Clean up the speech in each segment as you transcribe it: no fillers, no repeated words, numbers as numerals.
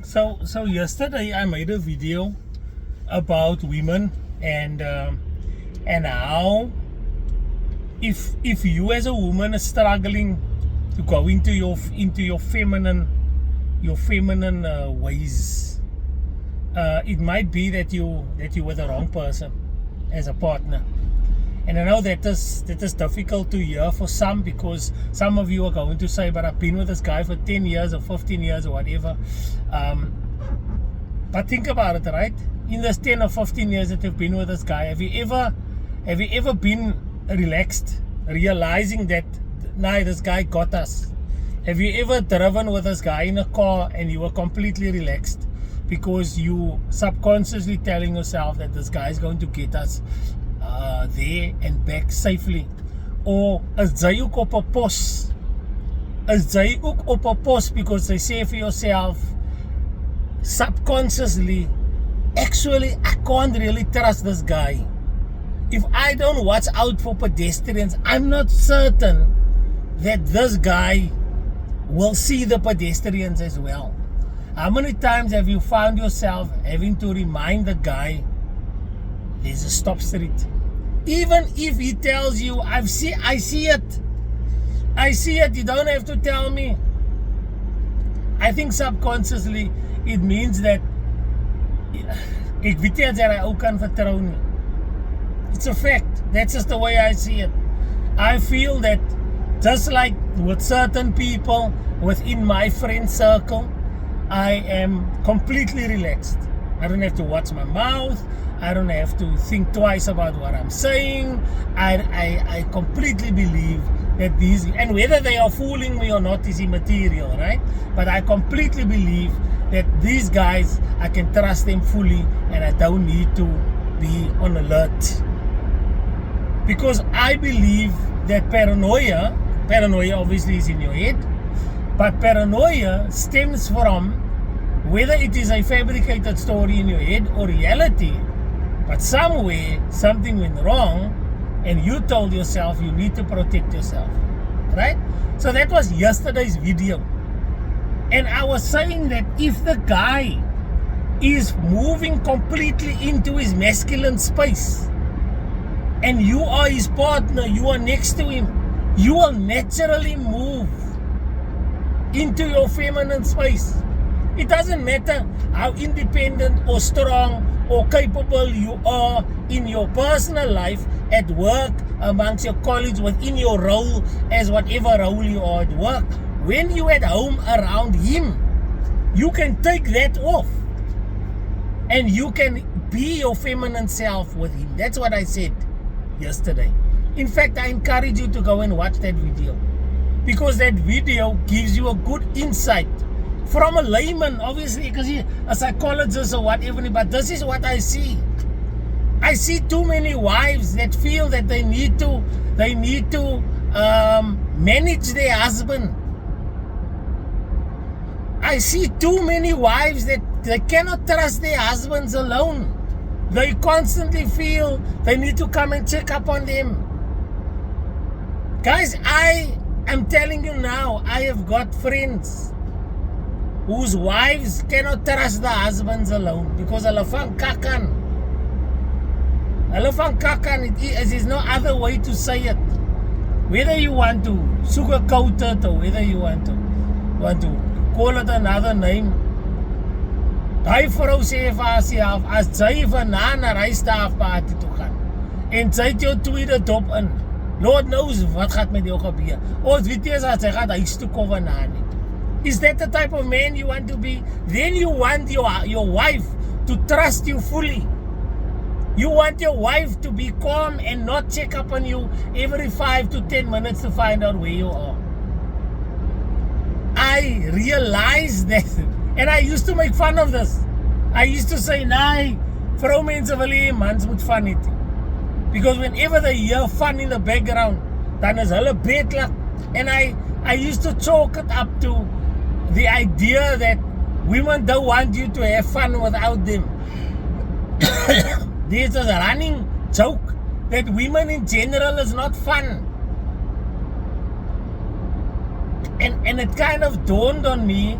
So yesterday I made a video about women and how if you as a woman are struggling to go into your feminine ways, it might be that you were the wrong person as a partner. And I know that is difficult to hear for some, because some of you are going to say, but I've been with this guy for 10 years or 15 years or whatever. But think about it, right? In this 10 or 15 years that you've been with this guy, have you ever been relaxed, realizing that, nah, this guy got us? Have you ever driven with this guy in a car and you were completely relaxed because you subconsciously telling yourself that this guy is going to get us there and back safely? Or is jy ook op 'n pos? Is jy ook op 'n pos because jy sê vir yourself subconsciously, actually I can't really trust this guy. If I don't watch out for pedestrians, I'm not certain that this guy will see the pedestrians as well. How many times have you found yourself having to remind the guy there's a stop street? Even if he tells you, I see it, you don't have to tell me. I think subconsciously it means that ek weet nie as jy ou kan vertrou nie. It's a fact. That's just the way I see it. I feel that just like with certain people within my friend circle, I am completely relaxed. I don't have to watch my mouth. I don't have to think twice about what I'm saying. I completely believe that these, and whether they are fooling me or not is immaterial, right? But I completely believe that these guys, I can trust them fully and I don't need to be on alert. Because I believe that paranoia obviously is in your head, but paranoia stems from whether it is a fabricated story in your head or reality, but somewhere something went wrong and you told yourself you need to protect yourself, right? So that was yesterday's video. And I was saying that if the guy is moving completely into his masculine space and you are his partner, you are next to him, you will naturally move into your feminine space. It doesn't matter how independent or strong or capable you are in your personal life, at work, amongst your colleagues, within your role as whatever role you are at work. When you at home around him, you can take that off and you can be your feminine self with him. That's what I said yesterday. In fact, I encourage you to go and watch that video, because that video gives you a good insight from a layman, obviously, because he's a psychologist or whatever, but this is what I see. I see too many wives that feel that they need to manage their husband. I see too many wives that they cannot trust their husbands alone. They constantly feel they need to come and check up on them. Guys, I am telling you now, I have got friends whose wives cannot trust the husbands alone because hulle van kakan. Hulle van kakan, there's no other way to say it. Whether you want to sugarcoat it or whether you want to call it another name. Daai vrou sê vir haarself, as jy vanaand na Rystafparty toe gaan en sy het jou tweede dop in, Lord knows wat gaat met jou gebeur. Ons weet nie as sy gaan huis toe kom vanaand nie. Is that the type of man you want to be? Then you want your wife to trust you fully. You want your wife to be calm and not check up on you every 5 to 10 minutes to find out where you are. I realized that, and I used to make fun of this. I used to say, nee, vrouwmense wil hê mans moet fun het. Because whenever they hear fun in the background, dan is hulle bedlag. And I used to chalk it up to the idea that women don't want you to have fun without them. There's a running joke that women in general is not fun. And it kind of dawned on me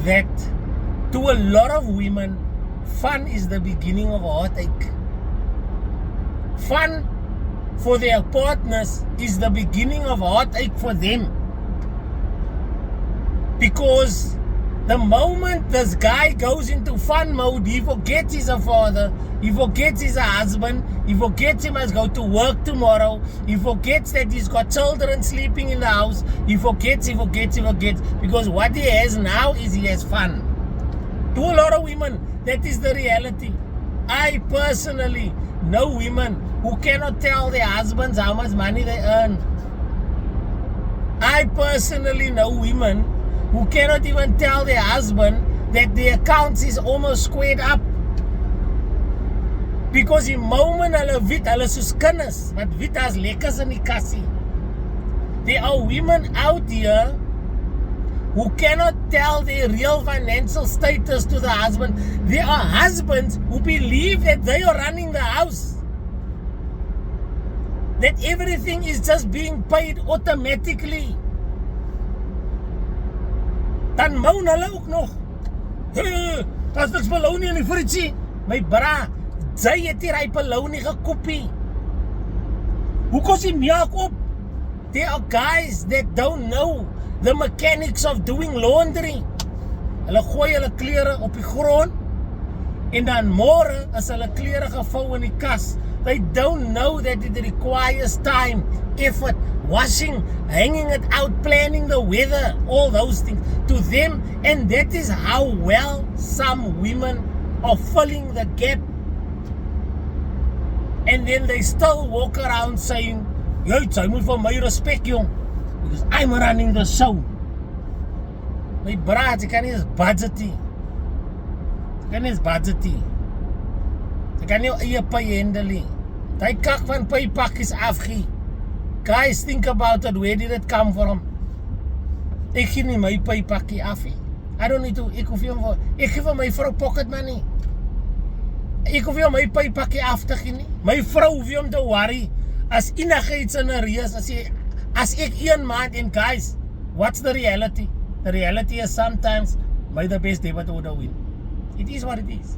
that To a lot of women, fun is the beginning of a heartache. Fun for their partners is the beginning of heartache for them. Because the moment this guy goes into fun mode, he forgets he's a father, he forgets he's a husband, he forgets he must go to work tomorrow, he forgets that he's got children sleeping in the house, he forgets, because what he has now is he has fun. To a lot of women, that is the reality. I personally know women who cannot tell their husbands how much money they earn. I personally know women who cannot even tell their husband that their accounts is almost squared up. Because die moment hulle weet, hulle soos kinders, wat weet as lekkers in die kassie. There are women out here who cannot tell their real financial status to the husband. There are husbands who believe that they are running the house. That everything is just being paid automatically. Dan moan hulle ook nog. As niks beloning in die fridgie. My bra, jy het die rype beloning gekoopie. Hoe kos die melk op? There are guys that don't know the mechanics of doing laundry. Hulle gooi hulle klere op die grond en dan môre as hulle klere gevou in die kas. They don't know that it requires time, effort, washing, hanging it out, planning the weather, all those things to them. And that is how well some women are filling the gap. And then they still walk around saying, "Jy moet vir my respect, jong, because I'm running the show." My braat, jy kan nie eens budgetie. Jy kan nie eens budgetie. Jy kan nie eie pay handle nie. Die kak van paypakkies afgie. Guys, think about it. Where did it come from? Ek gee nie my paypakkie af nie. I don't need to, ek gee vir my vrou pocket money. Ek hoef nie my paypakkie af te gee nie. My vrou hoef nie om te worry as enigiets in 'n reus, as ek 1 maand, and guys, what's the reality? The reality is sometimes may the best debit order win. It is what it is.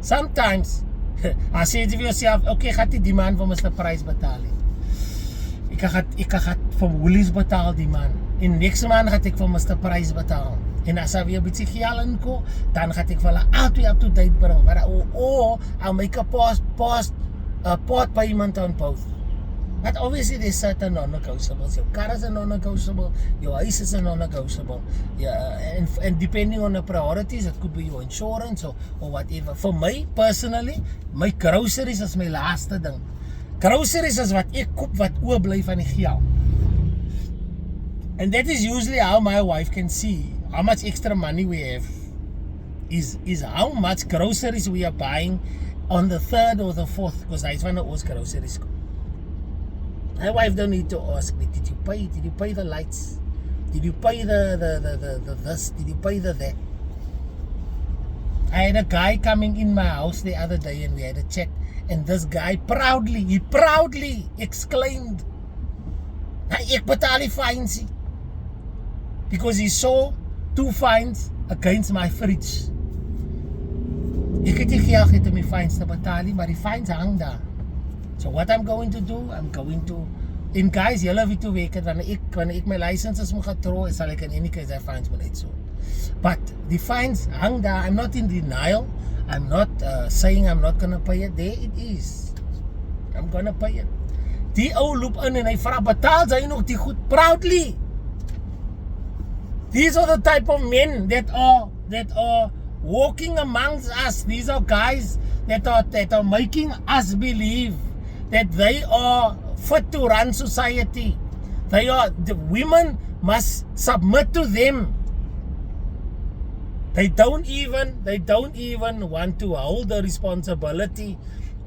Sometimes, as jy vir jouself, okay, gaat die man vir Mr. Price betaal nie. Ek gaan vir Woolies betaal die man. En next maand gaan ek vir Mr. Price betaal. En as hy weer bietjie geld inkom, dan gaan ek vir hulle altyd up to date bring. Maar I'll make a port payment on both. But obviously there's certain non-negotiables. Your car is a non-negotiable, your house is a non-negotiable. Yeah, and depending on the priorities, it could be your insurance or whatever. For me, personally, my groceries is my laaste ding. Groceries is wat ek koop wat oorbly van die geld. And that is usually how my wife can see how much extra money we have. Is how much groceries we are buying on the 3rd or the 4th, because I want to ask groceries. My wife don't need to ask me, did you pay the lights? Did you pay the this? Did you pay the that? I had a guy coming in my house the other day and we had a chat, and this guy proudly exclaimed, ek betaal die fines, because he saw 2 fines against my fridge. Ek het nie geld om die fines te betaal nie, maar die fines hang daar. So what I'm going to do, en guys, julle weet hoe werk het, wanneer ek my licenses moet gaan throw, sal ek in any case die fines moet uitsoek. But the fines hang daar. I'm not in denial. I'm not saying I'm not gonna pay it. There it is. I'm gonna pay it. Die ou loop in en hy vra, betaal jy nog die goed proudly? These are the type of men that are walking amongst us. These are guys that are making us believe that they are fit to run society. The women must submit to them. They don't even want to hold the responsibility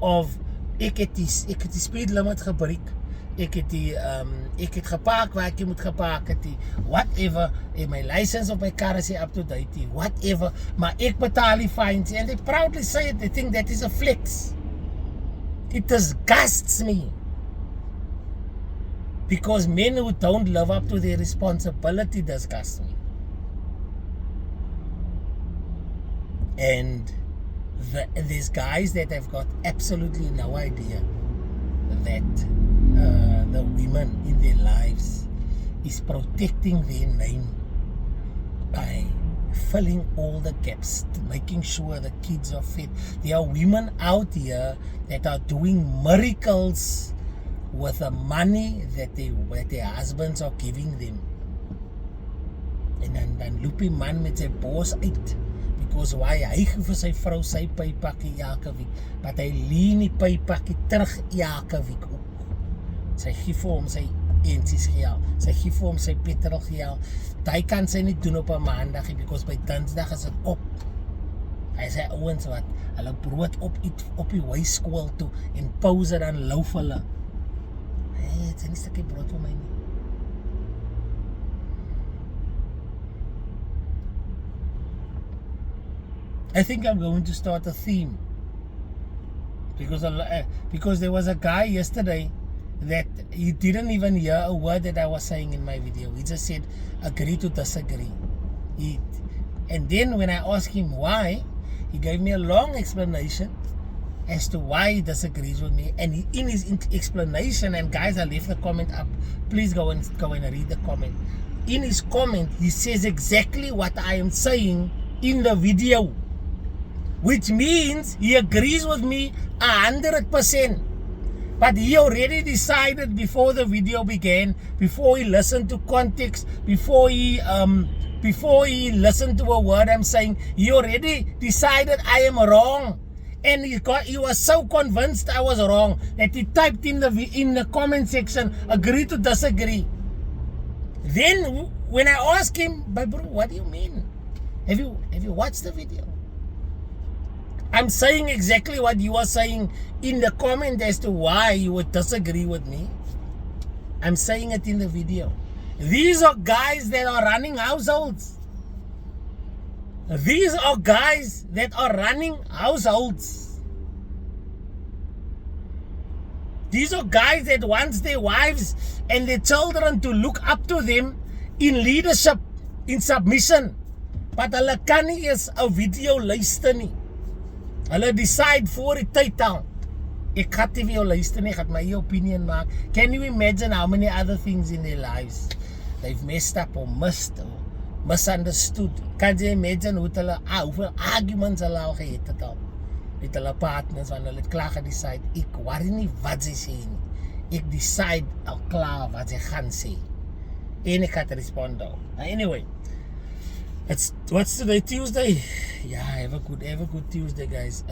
of ek het die speed limit gebreek. Ek het gepark waar ek moet gepark het, whatever, en my license op my car is up to date, whatever, maar ek betaal die fines, and they proudly say it. They think that is a flex. It disgusts me, because men who don't live up to their responsibility disgust me. And there's guys that have got absolutely no idea that the women in their lives is protecting their name by filling all the gaps, making sure the kids are fed. There are women out here that are doing miracles with the money that their husbands are giving them. En dan loop die man met sy bos uit, because why? Hy gee vir sy vrou sy pypakkie elke week, but hy leen die pypakkie terug elke week ook. Sy gee vir hom sy eensies geld, sy gee vir hom sy petrol geld. Hy kan sy nie doen op 'n maandag, because by Dinsdag is dit op. Hy sê ouens wat hulle brood op die hoërskool toe en pause dan louf hulle. Hey, dit is nie 'n stukkie brood vir my nie. I think I'm going to start a theme, because there was a guy yesterday that he didn't even hear a word that I was saying in my video. He just said agree to disagree. And then when I asked him why, he gave me a long explanation as to why he disagrees with me. And in his explanation, and guys, I left the comment up, please go and read the comment. In his comment, he says exactly what I am saying in the video, which means he agrees with me 100%. But he already decided before the video began, before he listened to context, before he listened to a word I'm saying, he already decided I am wrong. And he was so convinced I was wrong that he typed in the comment section, agree to disagree. Then when I asked him, but bro, what do you mean? Have you watched the video? I'm saying exactly what you are saying in the comment as to why you would disagree with me. I'm saying it in the video. These are guys that are running households. These are guys that are running households. These are guys that want their wives and their children to look up to them in leadership, in submission. But hulle kan nie eens 'n video luister nie. Hulle decide voor die tyd al. Ek gaan nie vir jou luister nie, ek gaan my opinion maak. Can you imagine how many other things in their lives they've messed up or missed or misunderstood? Kan jy imagine hoeveel arguments hulle al gehad het al met hulle partners, want hulle het klaar gedecide, ek worry nie wat sy sê nie. Ek decide al klaar wat sy gaan sê. En ek gaan respond al. Anyway, what's today, Tuesday? Yeah, have a good Tuesday, guys.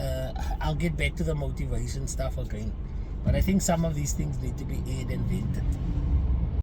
I'll get back to the motivation stuff again, but I think some of these things need to be aired and vented.